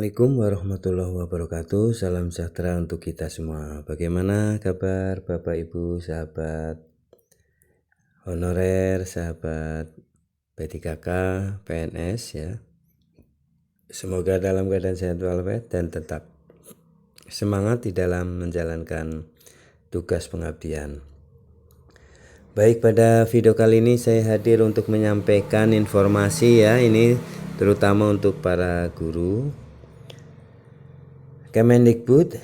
Assalamualaikum warahmatullahi wabarakatuh. Salam sejahtera untuk kita semua. Bagaimana kabar Bapak Ibu, sahabat honorer, sahabat P3K, PNS ya. Semoga dalam keadaan sehat walafiat dan tetap semangat di dalam menjalankan tugas pengabdian. Baik, pada video kali ini saya hadir untuk menyampaikan informasi ya, ini terutama untuk para guru. Kemendikbud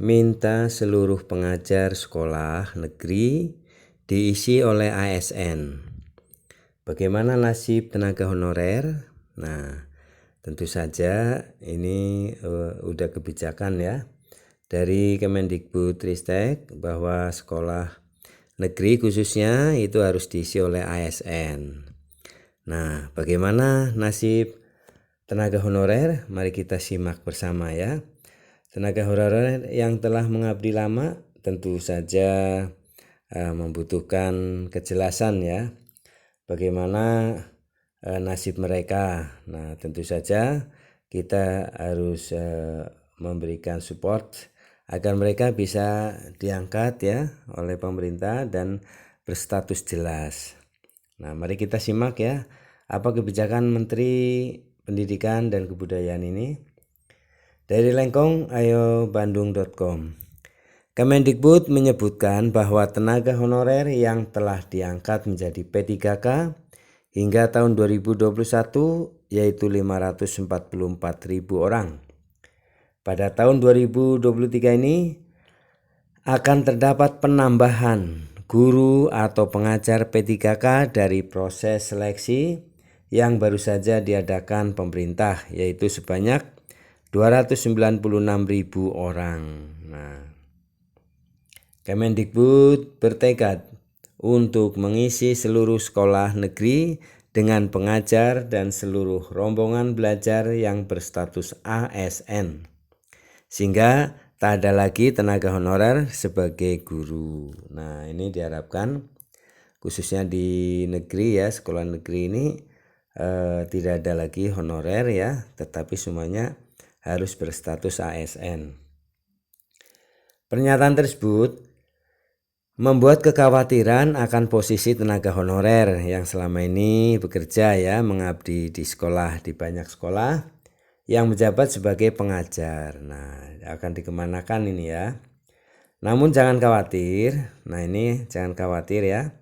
minta seluruh pengajar sekolah negeri diisi oleh ASN. Bagaimana nasib tenaga honorer? Nah, tentu saja ini udah kebijakan ya dari Kemendikbudristek bahwa sekolah negeri khususnya itu harus diisi oleh ASN. Nah, bagaimana nasib tenaga honorer? Mari kita simak bersama ya. Tenaga honorer yang telah mengabdi lama tentu saja membutuhkan kejelasan ya, bagaimana nasib mereka. Nah, tentu saja kita harus memberikan support agar mereka bisa diangkat ya oleh pemerintah dan berstatus jelas. Nah, mari kita simak ya apa kebijakan Menteri Pendidikan dan Kebudayaan ini. Dari Lengkong, ayo bandung.com. Kemendikbud menyebutkan bahwa tenaga honorer yang telah diangkat menjadi P3K hingga tahun 2021 yaitu 544.000 orang. Pada tahun 2023 ini akan terdapat penambahan guru atau pengajar P3K dari proses seleksi yang baru saja diadakan pemerintah, yaitu sebanyak 296.000 orang. Nah, Kemendikbud bertekad untuk mengisi seluruh sekolah negeri dengan pengajar dan seluruh rombongan belajar yang berstatus ASN, sehingga tak ada lagi tenaga honorer sebagai guru. Nah, ini diharapkan khususnya di negeri ya, sekolah negeri ini tidak ada lagi honorer ya, tetapi semuanya harus berstatus ASN. Pernyataan tersebut membuat kekhawatiran akan posisi tenaga honorer yang selama ini bekerja ya, mengabdi di sekolah, di banyak sekolah yang menjabat sebagai pengajar. Nah, akan dikemanakan ini ya. Namun jangan khawatir. Nah, ini jangan khawatir ya.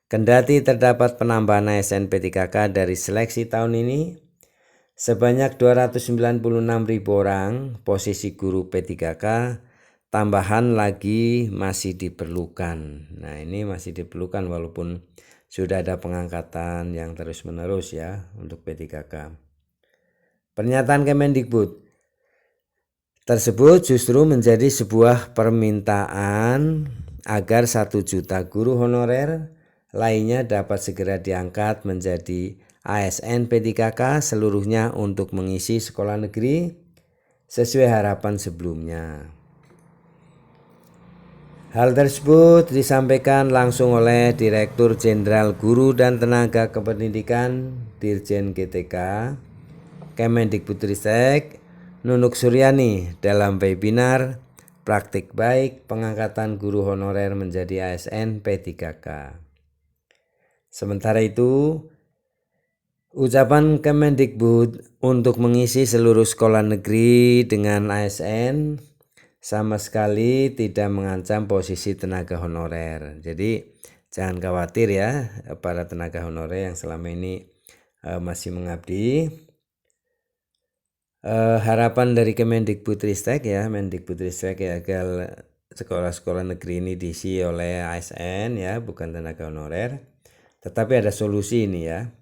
Kendati terdapat penambahan ASN P3K dari seleksi tahun ini, sebanyak 296.000 orang posisi guru P3K tambahan lagi masih diperlukan. Nah, ini masih diperlukan walaupun sudah ada pengangkatan yang terus menerus ya untuk P3K. Pernyataan Kemendikbud tersebut justru menjadi sebuah permintaan agar 1 juta guru honorer lainnya dapat segera diangkat menjadi ASN P3K seluruhnya untuk mengisi sekolah negeri sesuai harapan sebelumnya. Hal tersebut disampaikan langsung oleh Direktur Jenderal Guru dan Tenaga Kependidikan Dirjen GTK Kemendikbudristek Nunuk Suryani dalam webinar Praktik Baik Pengangkatan Guru Honorer menjadi ASN P3K. Sementara itu, ucapan Kemendikbud untuk mengisi seluruh sekolah negeri dengan ASN sama sekali tidak mengancam posisi tenaga honorer. Jadi jangan khawatir ya para tenaga honorer yang selama ini masih mengabdi. Harapan dari Kemendikbudristek ya, Mendikbudristek ya, agar sekolah-sekolah negeri ini diisi oleh ASN ya, bukan tenaga honorer. Tetapi ada solusi ini ya.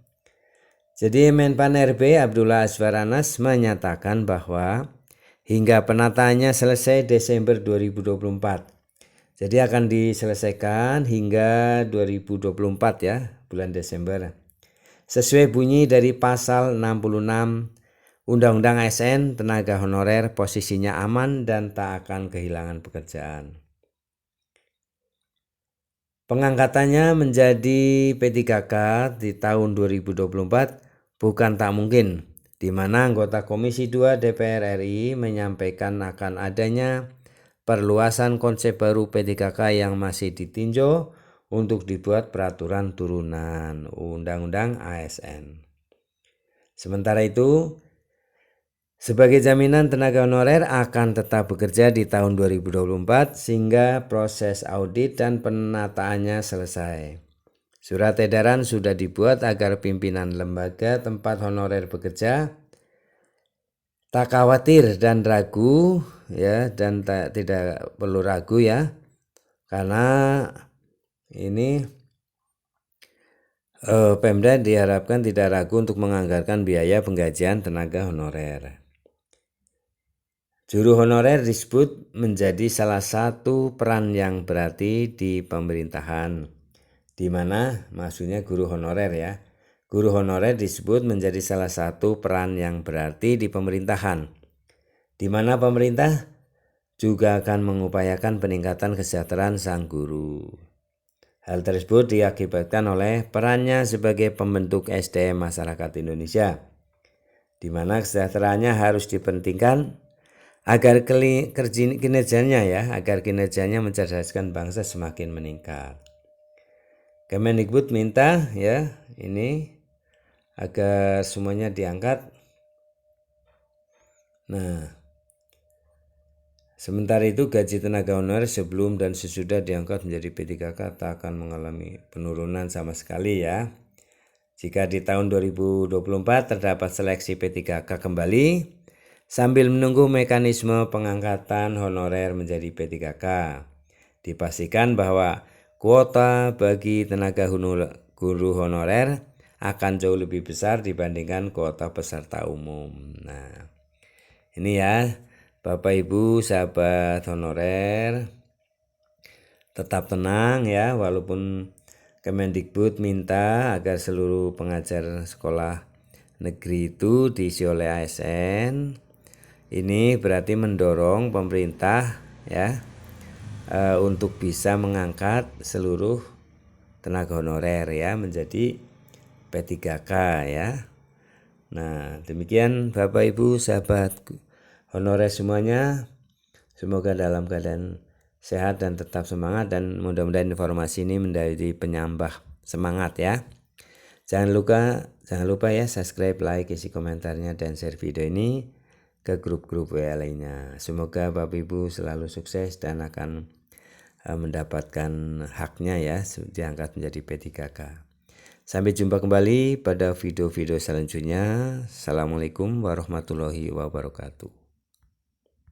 Jadi Menpan RB Abdullah Azwar Anas menyatakan bahwa hingga penataannya selesai Desember 2024. Jadi akan diselesaikan hingga 2024 ya, bulan Desember. Sesuai bunyi dari pasal 66 Undang-Undang ASN, tenaga honorer posisinya aman dan tak akan kehilangan pekerjaan. Pengangkatannya menjadi P3K di tahun 2024 bukan tak mungkin, di mana anggota Komisi 2 DPR RI menyampaikan akan adanya perluasan konsep baru P3K yang masih ditinjau untuk dibuat peraturan turunan Undang-Undang ASN. Sementara itu, sebagai jaminan tenaga honorer akan tetap bekerja di tahun 2024 sehingga proses audit dan penataannya selesai. Surat edaran sudah dibuat agar pimpinan lembaga tempat honorer bekerja tak khawatir dan ragu ya, dan tidak perlu ragu ya, karena ini Pemda diharapkan tidak ragu untuk menganggarkan biaya penggajian tenaga honorer. Juru honorer disebut menjadi salah satu peran yang berarti di pemerintahan, di mana maksudnya guru honorer ya. Guru honorer disebut menjadi salah satu peran yang berarti di pemerintahan, di mana pemerintah juga akan mengupayakan peningkatan kesejahteraan sang guru. Hal tersebut diakibatkan oleh perannya sebagai pembentuk SDM masyarakat Indonesia, di mana kesejahteraannya harus dipentingkan agar kinerjanya mencerdaskan bangsa semakin meningkat. Kemendikbud minta ya ini agar semuanya diangkat. Nah, sementara itu gaji tenaga honorer sebelum dan sesudah diangkat menjadi P3K tak akan mengalami penurunan sama sekali ya. Jika di tahun 2024 terdapat seleksi P3K kembali, sambil menunggu mekanisme pengangkatan honorer menjadi P3K, dipastikan bahwa kuota bagi tenaga guru honorer akan jauh lebih besar dibandingkan kuota peserta umum. Nah, ini ya Bapak Ibu sahabat honorer, tetap tenang ya, walaupun Kemendikbud minta agar seluruh pengajar sekolah negeri itu diisi oleh ASN. Ini berarti mendorong pemerintah ya untuk bisa mengangkat seluruh tenaga honorer ya menjadi P3K ya. Nah, demikian Bapak Ibu sahabat honorer semuanya, semoga dalam keadaan sehat dan tetap semangat, dan mudah-mudahan informasi ini menjadi penyambah semangat ya. Jangan lupa ya subscribe, like, isi komentarnya, dan share video ini ke grup-grup WA lainnya. Semoga Bapak Ibu selalu sukses dan akan mendapatkan haknya ya, diangkat menjadi P3K. Sampai jumpa kembali pada video-video selanjutnya. Assalamualaikum warahmatullahi wabarakatuh.